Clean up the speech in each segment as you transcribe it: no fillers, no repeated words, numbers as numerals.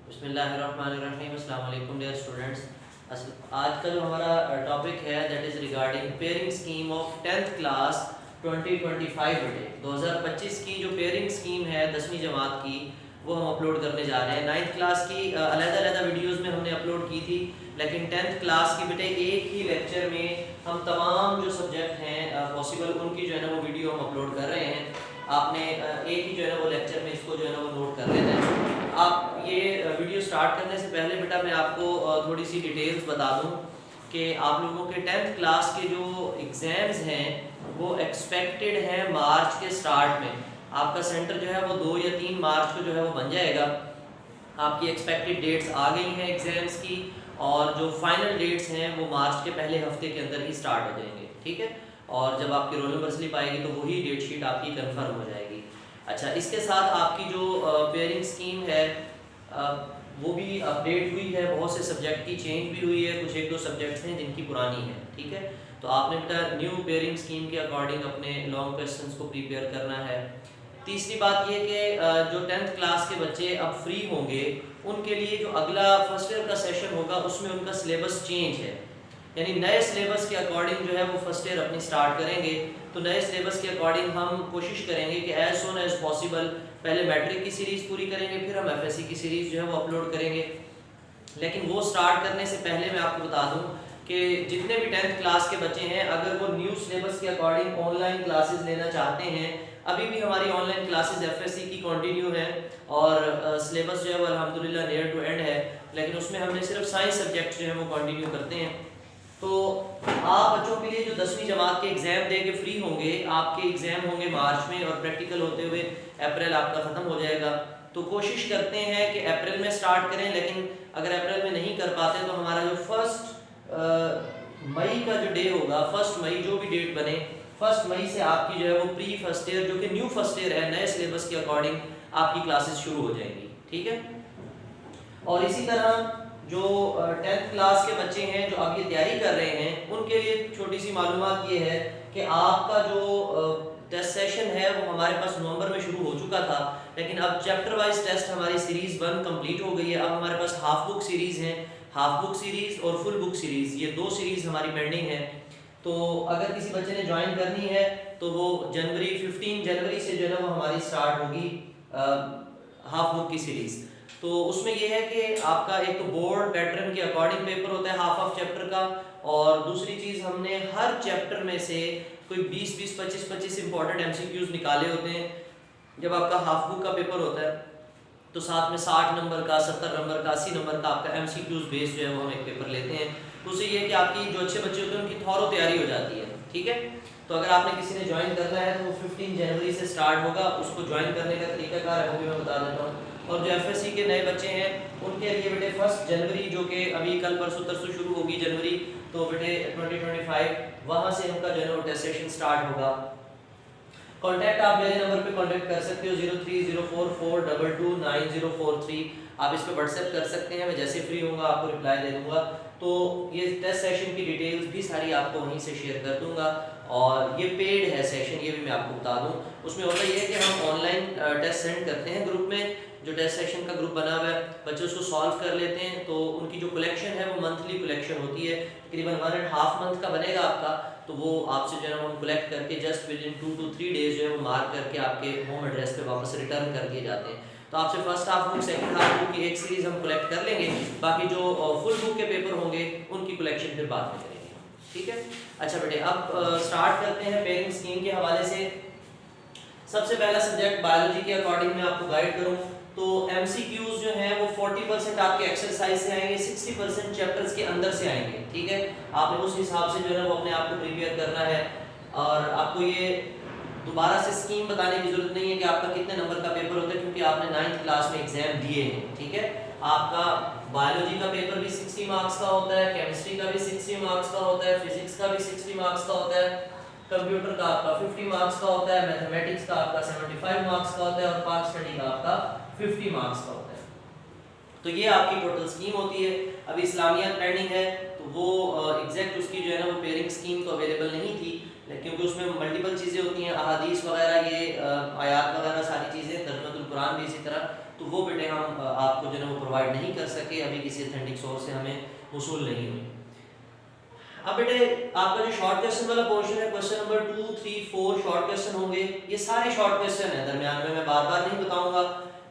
बिस्मिल्लाहिर्रहमानिर्रहीम। अस्सलाम वालेकुम डियर स्टूडेंट्स। आज का जो हमारा टॉपिक है that is regarding pairing scheme of 10th class 2025 बेटे 2025 की जो पेयरिंग स्कीम है 10वीं जमात की वो हम अपलोड करने जा रहे हैं। 9th क्लास की अलग-अलग वीडियोस में हमने अपलोड की थी, लेकिन 10th क्लास की बेटे एक ही लेक्चर में हम तमाम जो सब्जेक्ट हैं पॉसिबल उनकी जो है ना वो वीडियो हम अपलोड कर रहे हैं। आपने एक ही जो है ना वो लेक्चर में इसको जो है ना वो नोट कर लेना है। आप ये वीडियो स्टार्ट करने से पहले बेटा मैं आपको थोड़ी सी डिटेल्स बता दूं कि आप लोगों के 10th क्लास के जो एग्ज़ाम्स हैं वो एक्सपेक्टेड हैं मार्च के स्टार्ट में। आपका सेंटर जो है वो 2 या 3 मार्च को जो है वो बन जाएगा। आपकी एक्सपेक्टेड डेट्स आ गई हैं एग्ज़ाम्स की, और जो फाइनल डेट्स हैं वो मार्च के पहले हफ्ते के अंदर ही स्टार्ट हो जाएंगे, ठीक है। और जब आपकी रोल नंबर स्लिप आएगी तो वही डेट शीट आपकी कंफर्म हो जाएगी। अच्छा, इसके साथ आपकी जो पेयरिंग स्कीम है वो भी अपडेट हुई है, बहुत से सब्जेक्ट की चेंज भी हुई है, कुछ एक दो सब्जेक्ट्स हैं जिनकी पुरानी है, ठीक है। तो आपने बेटा न्यू पेयरिंग स्कीम के अकॉर्डिंग अपने लॉन्ग क्वेश्चंस को प्रिपेयर करना है। तीसरी बात ये कि जो 10th क्लास के बच्चे अब फ्री होंगे उनके लिए जो अगला फर्स्ट ईयर का सेशन होगा उसमें उनका सिलेबस चेंज है, यानी नए सिलेबस के अकॉर्डिंग जो है वो फर्स्ट ईयर अपनी स्टार्ट करेंगे। तो नए सिलेबस के अकॉर्डिंग हम कोशिश करेंगे कि एज सोन एज पॉसिबल पहले मैट्रिक की सीरीज़ पूरी करेंगे, फिर हम एफएससी की सीरीज़ जो है वो अपलोड करेंगे। लेकिन वो स्टार्ट करने से पहले मैं आपको बता दूं कि जितने भी 10th क्लास के बच्चे हैं अगर वो न्यू सिलेबस के अकॉर्डिंग ऑनलाइन क्लासेस लेना चाहते हैं, अभी भी हमारी ऑनलाइन क्लासेस एफएससी की कंटिन्यू है और सिलेबस जो है वो अल्हम्दुलिल्लाह नियर टू एंड है, लेकिन उसमें हमने सिर्फ साइंस सब्जेक्ट जो है वो कंटिन्यू करते हैं। तो आप बच्चों के लिए जो 10वीं जमात के एग्ज़ाम दे के फ्री होंगे, आपके एग्ज़ाम होंगे मार्च में और प्रैक्टिकल होते हुए अप्रैल आपका ख़त्म हो जाएगा। तो कोशिश करते हैं कि अप्रैल में स्टार्ट करें, लेकिन अगर अप्रैल में नहीं कर पाते तो हमारा जो फर्स्ट मई का जो डे होगा, फर्स्ट मई जो भी डेट बने, फर्स्ट मई से आपकी जो है वो प्री फर्स्ट ईयर जो कि न्यू फर्स्ट ईयर है नए सिलेबस के अकॉर्डिंग आपकी क्लासेस शुरू हो जाएंगी, ठीक है। और इसी तरह जो 10th क्लास के बच्चे हैं जो अब ये तैयारी कर रहे हैं उनके लिए छोटी सी मालूमात ये है कि आपका जो टेस्ट सेशन है वो हमारे पास नवंबर में शुरू हो चुका था, लेकिन अब चैप्टर वाइज टेस्ट हमारी सीरीज़ 1 कंप्लीट हो गई है। अब हमारे पास हाफ बुक सीरीज़ हैं, हाफ बुक सीरीज़ और फुल बुक सीरीज़, ये 2 सीरीज़ हमारी पेंडिंग है। तो अगर किसी बच्चे ने ज्वाइन करनी है तो वो 15 जनवरी से जो है वो हमारी स्टार्ट होगी हाफ बुक की सीरीज़। तो उसमें यह है कि आपका एक तो बोर्ड पैटर्न के अकॉर्डिंग पेपर होता है हाफ ऑफ चैप्टर का, और दूसरी चीज़ हमने हर चैप्टर में से कोई 20-20, 25-25 इंपॉर्टेंट एमसीक्यूज निकाले होते हैं। जब आपका हाफ बुक का पेपर होता है तो साथ में 60 नंबर का, 70 नंबर का, 80 नंबर का आपका एमसीक्यूज बेस जो है वो हम एक पेपर लेते हैं। तो उससे ये है कि आपकी जो अच्छे बच्चे होते हैं उनकी थॉरो तैयारी हो जाती है, ठीक है। तो अगर आपने किसी ने ज्वाइन करना है तो वो 15 जनवरी से स्टार्ट होगा। उसको ज्वाइन करने का तरीकाकार है वो भी मैं बता देता हूँ। और जो एफएससी के नए बच्चे हैं उनके लिए बेटे 1 जनवरी जो कि अभी कल परसों तरसों शुरू होगी जनवरी, तो बेटे 2025 वहाँ से उनका जो है वो टेस्ट सेशन स्टार्ट होगा। कॉन्टैक्ट आप मेरे नंबर पे कॉन्टैक्ट कर सकते हो 0304429043। आप इस पे व्हाट्सएप कर सकते हैं, मैं जैसे फ्री होऊंगा आपको रिप्लाई दे दूंगा। तो ये टेस्ट सेशन की डिटेल्स भी सारी आपको वहीं से शेयर कर दूंगा, और ये पेड है सेशन, ये भी मैं आपको बता दूं। उसमें होता ये है कि हम ऑनलाइन टेस्ट सेंड करते हैं ग्रुप में, जो टेस्ट सेशन का ग्रुप बना हुआ है, बच्चे उसको सॉल्व कर लेते हैं। तो उनकी जो कलेक्शन है वो मंथली कलेक्शन होती है, तकरीबन 1.5 मंथ का बनेगा आपका। तो वो आपसे जो है हम कलेक्ट करके just with in 2 to 3 days जो है वो मार्क करके आपके होम एड्रेस पे वापस रिटर्न कर दिए जाते हैं। तो आपसे first half book, second half book की एक सीरीज हम कलेक्ट कर लेंगे, बाकी जो फुल बुक के पेपर होंगे उनकी कलेक्शन फिर बाद में करेंगे, ठीक है। अच्छा बेटे, अब स्टार्ट करते हैं पेयरिंग स्कीम के हवाले से। सबसे पहला सब्जेक्ट बायोलॉजी के अकॉर्डिंग मैं आपको गाइड करूँ तो एमसीक्यूज जो हैं वो 40% आपके एक्सरसाइज से आएंगे, 60% चैप्टर्स के अंदर से आएंगे, ठीक है। आपने उस हिसाब से जो है वो अपने आप को प्रिपेयर करना है, और आपको ये दोबारा से स्कीम बताने की जरूरत नहीं है कि आपका कितने नंबर का पेपर होता है, क्योंकि आपने 9th क्लास में एग्जाम दिए हैं, ठीक है। आपका बायोलॉजी का पेपर भी 60 मार्क्स का होता है, केमिस्ट्री का भी 60 मार्क्स का होता है, फिजिक्स का भी 60 मार्क्स का होता है, कंप्यूटर का आपका 50 मार्क्स का होता है, मैथमेटिक्स का आपका 75 मार्क्स का होता है, और पाक स्टडी का आपका 50 मार्क्स का होता है। तो ये आपकी टोटल स्कीम होती है। अभी इस्लामियत पेंडिंग है, तो वो एग्जैक्ट उसकी जो है ना वो पेयरिंग स्कीम तो अवेलेबल नहीं थी, क्योंकि उसमें मल्टीपल चीज़ें होती हैं, अहादीस वगैरह, ये आयात वगैरह सारी चीज़ें, तर्जुमतुल कुरान भी इसी तरह, तो तो वो बेटे हम आपको जो है वो प्रोवाइड नहीं कर सके, अभी किसी अथेंटिक सोर्स से हमें वसूल नहीं हुई। अब बेटे आपका जो शॉर्ट क्वेश्चन वाला पोर्शन है, क्वेश्चन नंबर 2, 3, 4 शॉर्ट क्वेश्चन होंगे। ये सारे शॉर्ट क्वेश्चन है, दरमियान में मैं बार बार नहीं बताऊंगा,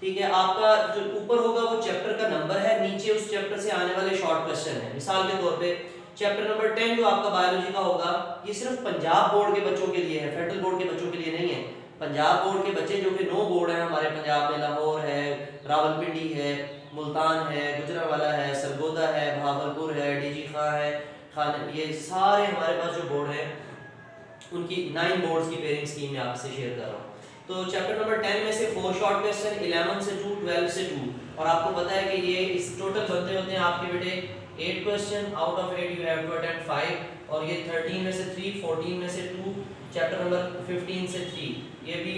ठीक है। आपका जो ऊपर होगा वो चैप्टर का नंबर है, नीचे उस चैप्टर से आने वाले शॉर्ट क्वेश्चन है। मिसाल के तौर पे चैप्टर नंबर 10 जो आपका बायोलॉजी का होगा, ये सिर्फ पंजाब बोर्ड के बच्चों के लिए है, फेडरल बोर्ड के बच्चों के लिए नहीं है। पंजाब बोर्ड के बच्चे जो कि 9 बोर्ड हैं हमारे पंजाब में, लाहौर है, रावलपिंडी है, मुल्तान है, गुजरांवाला है, सरगोदा है, भावलपुर है, डीजी खां है, खान, ये सारे हमारे पास जो बोर्ड हैं उनकी 9 बोर्ड्स की पेयरिंग स्कीम में आपसे शेयर कर रहा हूँ। तो चैप्टर नंबर 10 में से 4 शॉर्ट क्वेश्चन, 11 से 2, 12 से 2, और आपको पता है कि ये इस टोटल बनते होते हैं आपके बेटे 8 question, out of 8 you have to attempt 5, और ये 13 में से 3, 14 में से 2, चैप्टर नंबर 15 से 3, ये भी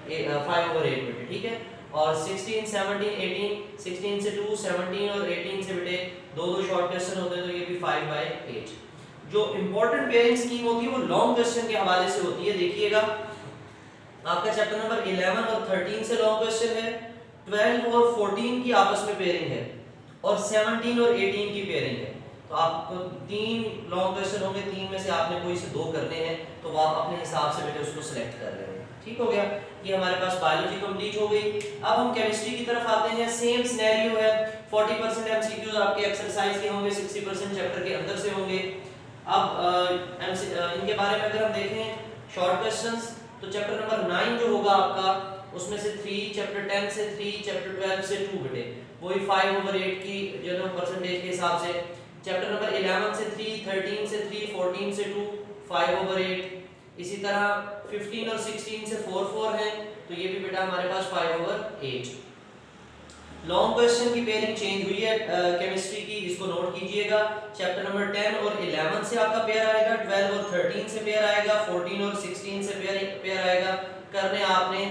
5/8 बेटे, ठीक है। और 16, 17, 18, 16 से 2, 17 और 18 से बेटे 2 शॉर्ट क्वेश्चन होते हैं, तो ये भी 5/8। जो इंपॉर्टेंट पेयरिंग स्कीम होती है वो लॉन्ग क्वेश्चन के हवाले से होती है। देखिएगा आपका चैप्टर नंबर 11 और 13 से लॉन्ग क्वेश्चन है, 12 और 14 की आपस में पेयरिंग है, और 17 और 18 की पेयरिंग है। तो आपको 3 लॉन्ग क्वेश्चन होंगे, 3 में से आपने कोई से 2 करने हैं, तो वो आप अपने हिसाब से बेटे उसको सिलेक्ट कर रहे हैं। ठीक हो गया, ये हमारे पास बायोलॉजी कंप्लीट हो गई। अब हम केमिस्ट्री की तरफ आते हैं। सेम सिनेरियो है, 40% एमसीक्यूज आपके एक्सरसाइज के होंगे, 60% चैप्टर के अंदर से होंगे। अब इनके बारे में अगर हम देखें शॉर्ट क्वेश्चंस, तो चैप्टर नंबर 9 जो होगा आपका, उसमें से 3, चैप्टर 10 से 3, चैप्टर 12 से 2 बेटे, वही 5/8 की जो है परसेंटेज के हिसाब से। चैप्टर नंबर 11 से 3, 13 से 3, 14 से 2, 5/8। इसी तरह 15 और 16 से 4 है, तो ये भी बेटा हमारे पास 5/8। लॉन्ग क्वेश्चन की पेयरिंग चेंज हुई है केमिस्ट्री की, इसको नोट कीजिएगा। चैप्टर नंबर 10 और 11 से आपका पेयर आएगा, 12 और 13 से पेयर आएगा, 14 और 16 से पेयर आएगा। करने आपने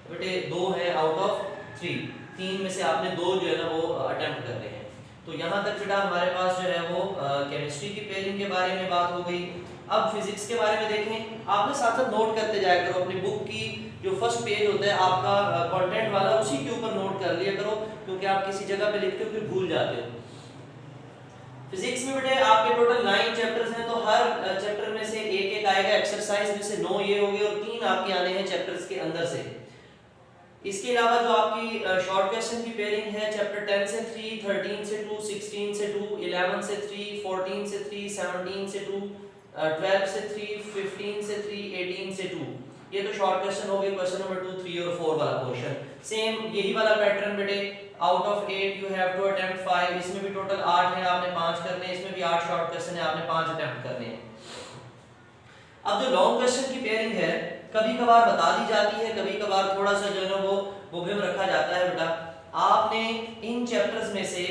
बेटे 2 है आउट ऑफ 3 में से आपने 2 जो है ना वो अटेम्प्ट करने हैं। तो यहाँ तक बेटा हमारे पास जो है वो केमिस्ट्री की पेयरिंग के बारे में बात हो गई। अब फिजिक्स के बारे में देखें, आपने साथ साथ नोट करते जाया करो, अपनी बुक की जो फर्स्ट पेज होता है आपका कंटेंट वाला, उसी के ऊपर नोट कर लिया करो, क्योंकि आप किसी जगह पे लिखते हो फिर भूल जाते हो। फिजिक्स में बेटे आपके टोटल 9 चैप्टर्स हैं, तो हर चैप्टर में से एक आएगा। एक्सरसाइज में से 9 ये हो गए, और 3 आपके आने हैं चैप्टर्स के अंदर से। इसके अलावा जो आपकी शॉर्ट क्वेश्चन की पेयरिंग है, चैप्टर 10 से 3, 13 से 2, 16 से 2, 11 से 3, 14 से 3, 17 से 2, 12 से 3, 15 से 3, 18 से 2। ये तो शॉर्ट क्वेश्चन हो गए, क्वेश्चन नंबर 2, 3 और 4 वाला पोर्शन। सेम यही वाला पैटर्न बेटे, out of 8 you have to attempt 5, इसमें भी टोटल 8 है, आपने 5 करने हैं, इसमें भी 8 शॉर्ट क्वेश्चन है, आपने 5 अटेम्प्ट करने हैं। अब जो लॉन्ग क्वेश्चन की पेयरिंग है, कभी कभार बता दी जाती है, कभी कभार थोड़ा सा जो है ना वो मुबहम रखा जाता है। बेटा आपने इन चैप्टर्स में से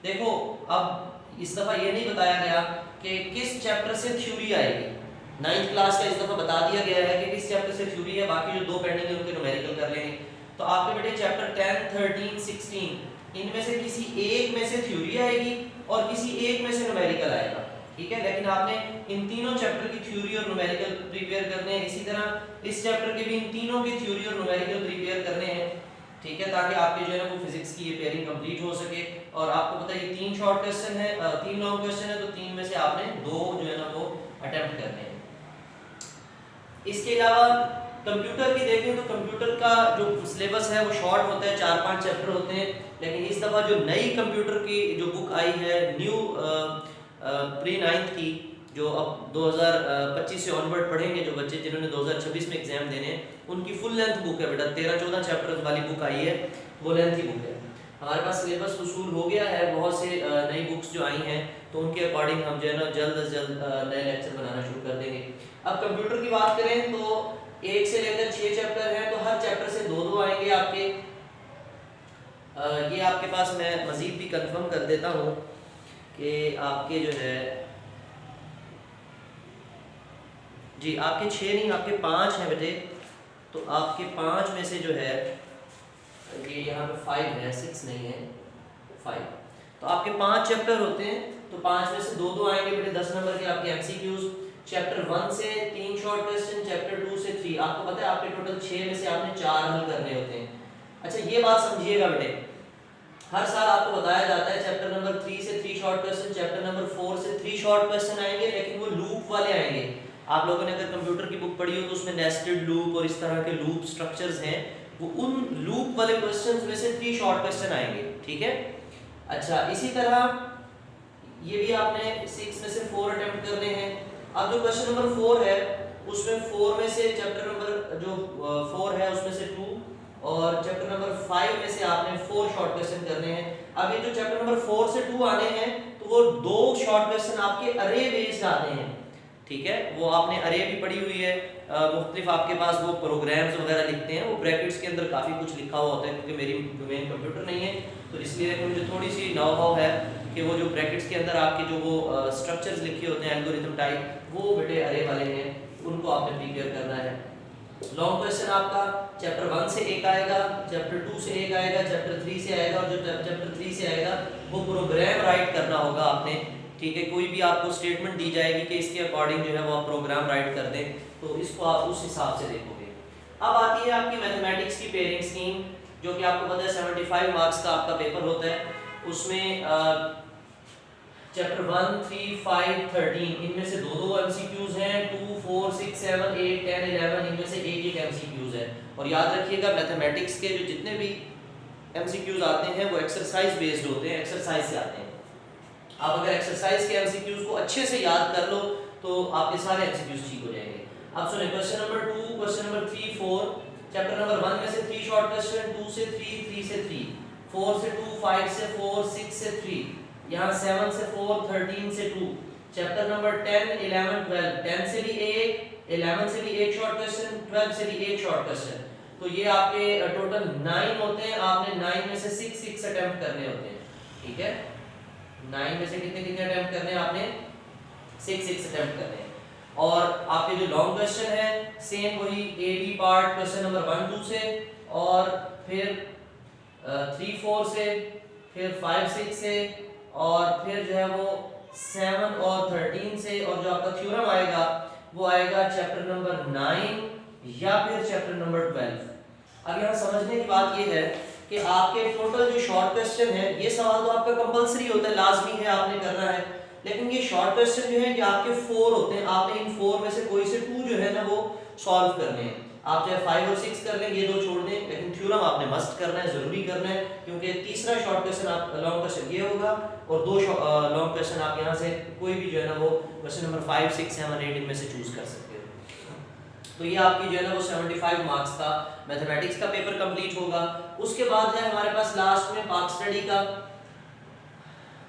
देखो, अब इस दफा ये नहीं बताया गया कि किस चैप्टर से थ्योरी आएगी। 9th क्लास का इस दफा बता दिया गया है कि किस चैप्टर से थ्योरी है, बाकी जो 2 पेंडिंग है उनके न्यूमेरिकल कर लेंगे। तो आपके बेटे चैप्टर 10, 13, 16 इनमें से किसी एक में से थ्योरी आएगी और किसी एक में से न्यूमेरिकल आएगा, ठीक है। लेकिन आपने इन तीनों चैप्टर की थ्योरी और न्यूमेरिकल प्रिपेयर करने हैं। इसी तरह इस चैप्टर के भी इन तीनों की थ्योरी और न्यूमेरिकल प्रिपेयर करने हैं, ठीक है, ताकि आपके जो है ना वो फिजिक्स की ये पेयरिंग कंप्लीट हो सके। और आपको पता है ये 3 शॉर्ट क्वेश्चन है, 3 लॉन्ग क्वेश्चन है, तो 3 में से आपने 2 जो है ना वो अटेम्प्ट करने हैं। इसके अलावा कंप्यूटर की देखें तो कंप्यूटर का जो सिलेबस है वो शॉर्ट होता है, 4-5 चैप्टर होते हैं। लेकिन इस दफ़ा जो नई कंप्यूटर की जो बुक आई है, न्यू प्री 9th की, जो अब 2025 से ऑनवर्ड पढ़ेंगे जो बच्चे जिन्होंने 2026 में एग्जाम देने हैं, उनकी फुल लेंथ बुक है बेटा, 13-14 चैप्टर वाली बुक आई है, वो लेंथ की बुक है। हमारे पास सिलेबस वसूल हो गया है, बहुत से नई बुक्स जो आई हैं, तो उनके अकॉर्डिंग हम जो है ना जल्द से जल्द नए लेक्चर बनाना शुरू कर देंगे। अब कंप्यूटर की बात करें तो 1 से लेकर 6 चैप्टर हैं, तो हर चैप्टर से 2-2 आएंगे आपके। ये आपके पास मैं मज़ीद भी कंफर्म कर देता हूँ कि आपके जो है जी आपके 6 नहीं आपके 5 हैं बेटे। तो आपके 5 में से जो है ये यहाँ पे 5 है, 6 नहीं है, 5। तो आपके 5 चैप्टर होते हैं, तो 5 में से 2-2 आएंगे बेटे 10 नंबर के आपके एमसीक्यूज। चैप्टर 1 से 3 शॉर्ट क्वेश्चन, चैप्टर 2 से 3। आपको पता है आपके टोटल 6 में से आपने 4 हल करने होते हैं। अच्छा ये बात समझिएगा बेटे, हर साल आपको बताया जाता है चैप्टर नंबर 3 से 3 शॉर्ट क्वेश्चन, चैप्टर नंबर 4 से 3 शॉर्ट क्वेश्चन आएंगे, लेकिन वो लूप वाले आएंगे। आप लोगों ने अगर कंप्यूटर की बुक पढ़ी हो तो उसमें नेस्टेड लूप और इस तरह के लूप स्ट्रक्चर्स हैं, वो उन लूप वाले क्वेश्चंस में से 3 शॉर्ट क्वेश्चन आएंगे, ठीक है। अच्छा इसी तरह ये भी आपने 6 में से 4 अटेम्प्ट करने हैं। अब जो क्वेश्चन नंबर 4 है उसमें 4 में से चैप्टर नंबर जो 4 है उसमें से 2 और चैप्टर नंबर 5 में से आपने 4 शॉर्ट क्वेश्चन करने हैं। अब ये जो चैप्टर नंबर 4 से 2 आने हैं तो वो 2 शॉर्ट क्वेश्चन आपके अरे बेस्ड आते हैं, ठीक है। वो आपने अरे भी पढ़ी हुई है, मुख्तलिफ आपके पास वो प्रोग्राम्स वगैरह लिखते हैं, वो ब्रैकेट्स के अंदर काफ़ी कुछ लिखा हुआ होता है, क्योंकि मेरी डोमेन कंप्यूटर नहीं है तो इसलिए मुझे थोड़ी सी नो हाउ है कि वो जो ब्रैकेट्स के अंदर आपके जो वो स्ट्रक्चर्स लिखे होते हैं एल्गोरिथम टाइप, वो बेटे अरे वाले हैं, उनको आपने प्रिपेयर करना है। लॉन्ग क्वेश्चन आपका चैप्टर 1 से एक आएगा, चैप्टर 2 से एक आएगा, चैप्टर 3 से आएगा, और जो चैप्टर 3 से आएगा वो प्रोग्राम राइट करना होगा आपने, ठीक है। कोई भी आपको स्टेटमेंट दी जाएगी कि इसके अकॉर्डिंग जो है वो आप प्रोग्राम राइट कर दें, तो इसको आप उस हिसाब से देखोगे। अब आती है आपकी मैथमेटिक्स की पेयरिंग स्कीम, जो कि आपको पता है 75 मार्क्स का आपका पेपर होता है। उसमें चैप्टर 1, 3, 5, 13 इनमें से दो एमसीक्यूज हैं, 2, 4, 6, 7, 8, 10, 11 इनमें से एक एमसीक्यूज है। और याद रखिएगा मैथमेटिक्स के जो जितने भी एमसीक्यूज आते हैं वो एक्सरसाइज बेस्ड होते हैं, एक्सरसाइज से आते हैं। आप अगर एक्सरसाइज के एमसीक्यूज को अच्छे से याद कर लो तो आपके सारे एमसीक्यूज ठीक हो जाएंगे। अब सुनिए question number 2, question number 3, 4, chapter number 1 में से 3 शॉर्ट क्वेश्चन, 2 से 3, 3 से 3, 4 से 2, 5 से 4, 6 से 3, यहाँ 7 से 4, 13 से 2, चैप्टर नंबर 10, 11, 12, 10 से भी एक, 11 से भी एक शॉर्ट क्वेश्चन, 12 से भी एक शॉर्ट क्वेश्चन, तो ये आपके टोटल 9 होते हैं। आपने 9 में से 6 अटेम्प्ट करने होते हैं, ठीक है। 9 में से कितने कितने अटेम्प्ट करने हैं आपने? 6 अटेम्प्ट करने हैं। और आपके जो लॉन्ग क्वेश्चन है सेम वही A B part question number 1, 2 से, और फिर 3, 4 से, फिर 5, 6 से, और फिर जो है वो 7 और 13 से, और जो आपका थ्योरम आएगा वो आएगा चैप्टर नंबर 9 या फिर चैप्टर नंबर 12। अब यहाँ समझने की बात ये है कि आपके टोटल जो शॉर्ट क्वेश्चन है, ये सवाल तो आपका कंपलसरी होता है, लाजमी है आपने करना है, लेकिन ये शॉर्ट क्वेश्चन जो है ये आपके 4 होते हैं। आपने इन 4 में से कोई से 2 जो है ना वो सॉल्व करने हैं। आप चाहे 5 और 6 कर लें, ये 2 छोड़ दें, लेकिन थ्योरम आपने मस्ट करना है, जरूरी करना है, क्योंकि तीसरा शॉर्ट क्वेश्चन आप लॉन्ग क्वेश्चन ये होगा, और 2 लॉन्ग क्वेश्चन आप यहाँ से कोई भी जो है ना वो क्वेश्चन नंबर 5, 6, 7, 8 इनमें से चूज कर सकते हो। तो ये आपकी जो है ना वो 75 मार्क्स का मैथमेटिक्स का पेपर कंप्लीट होगा। उसके बाद है हमारे पास लास्ट में पाक स्टडी का।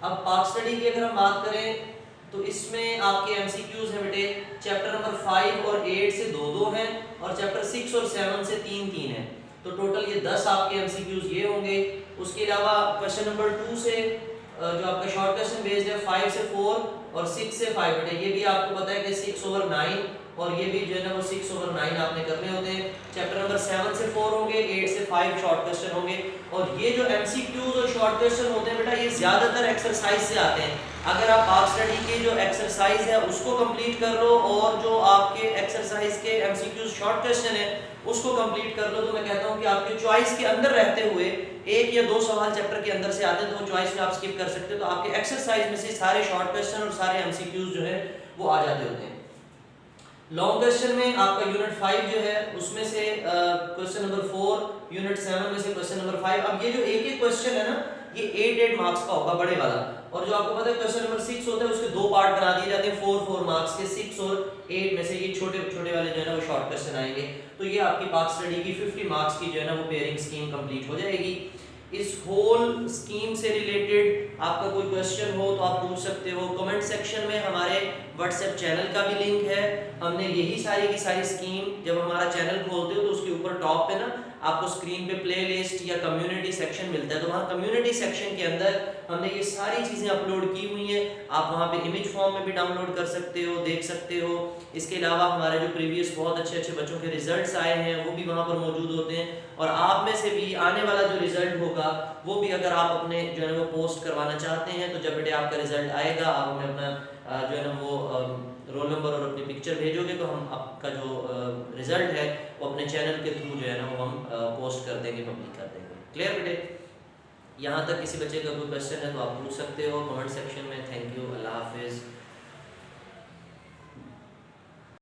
अब पाक स्टडी की अगर हम बात करें तो इसमें आपके एमसीक्यूज हैं बेटे, चैप्टर नंबर 5 और 8 से 2 हैं, और चैप्टर 6 और 7 से 3 हैं, तो टोटल ये 10 आपके एमसीक्यूज ये होंगे। उसके अलावा क्वेश्चन नंबर 2 से जो आपका शॉर्ट क्वेश्चन बेस्ड है 5 से 4 और 6 से 5 बेटे, ये भी आपको पता है कि 6/9, और ये भी जो है ना वो 6/9 आपने करने होते हैं। चैप्टर नंबर 7 से 4 होंगे, 8 से 5 शॉर्ट क्वेश्चन होंगे, और ये जो एमसीक्यूज और शॉर्ट क्वेश्चन होते हैं बेटा ये ज्यादातर एक्सरसाइज से आते हैं। अगर आप पाक स्टडी की जो एक्सरसाइज है उसको कंप्लीट कर लो, और जो आपके एक्सरसाइज के एमसीक्यूज शॉर्ट क्वेश्चन है उसको कंप्लीट कर लो, तो मैं कहता हूँ कि आपके चॉइस के अंदर रहते हुए 1 या 2 सवाल चैप्टर के अंदर से आते हैं, तो चॉइस में आप स्किप कर सकते हो, तो आपके एक्सरसाइज में से सारे शॉर्ट क्वेश्चन और सारे एमसीक्यूज जो है वो आ जाते होते हैं। लॉन्ग क्वेश्चन में आपका यूनिट 5 जो है उसमें से क्वेश्चन नंबर 4, यूनिट 7 में से क्वेश्चन नंबर 5। अब ये जो एक क्वेश्चन है ना ये 8 मार्क्स का होगा, बड़े वाला, और जो आपको पता है क्वेश्चन नंबर 6 होता है उसके 2 पार्ट बना दिए जाते हैं 4 मार्क्स के। 6 और 8 में से ये छोटे छोटे वाले जो है ना वो शॉर्ट क्वेश्चन आएंगे, तो ये आपकी पाक स्टडी की 50 मार्क्स की जो है ना वो पेयरिंग स्कीम कंप्लीट हो जाएगी। इस होल स्कीम से रिलेटेड आपका कोई क्वेश्चन हो तो आप पूछ सकते हो कमेंट सेक्शन में। हमारे व्हाट्सएप चैनल का भी लिंक है, हमने यही सारी की सारी स्कीम जब हमारा चैनल खोलते हो तो उसके ऊपर टॉप पे ना आपको स्क्रीन पे प्लेलिस्ट या कम्युनिटी सेक्शन मिलता है, तो वहाँ कम्युनिटी सेक्शन के अंदर हमने ये सारी चीज़ें अपलोड की हुई हैं। आप वहाँ पे इमेज फॉर्म में भी डाउनलोड कर सकते हो, देख सकते हो। इसके अलावा हमारे जो प्रीवियस बहुत अच्छे अच्छे बच्चों के रिजल्ट्स आए हैं वो भी वहाँ पर मौजूद होते हैं, और आप में से भी आने वाला जो रिजल्ट होगा वो भी अगर आप अपने जो है वो पोस्ट करवाना चाहते हैं, तो जब बेटे आपका रिजल्ट आएगा आप हमें अपना जो है ना वो रोल नंबर और अपनी पिक्चर भेजोगे, तो हम आपका जो रिजल्ट है वो अपने चैनल के थ्रू जो है ना वो हम पोस्ट कर देंगे, पब्लिक कर देंगे। क्लियर बेटे? यहाँ तक किसी बच्चे का कोई क्वेश्चन है तो आप पूछ सकते हो कमेंट सेक्शन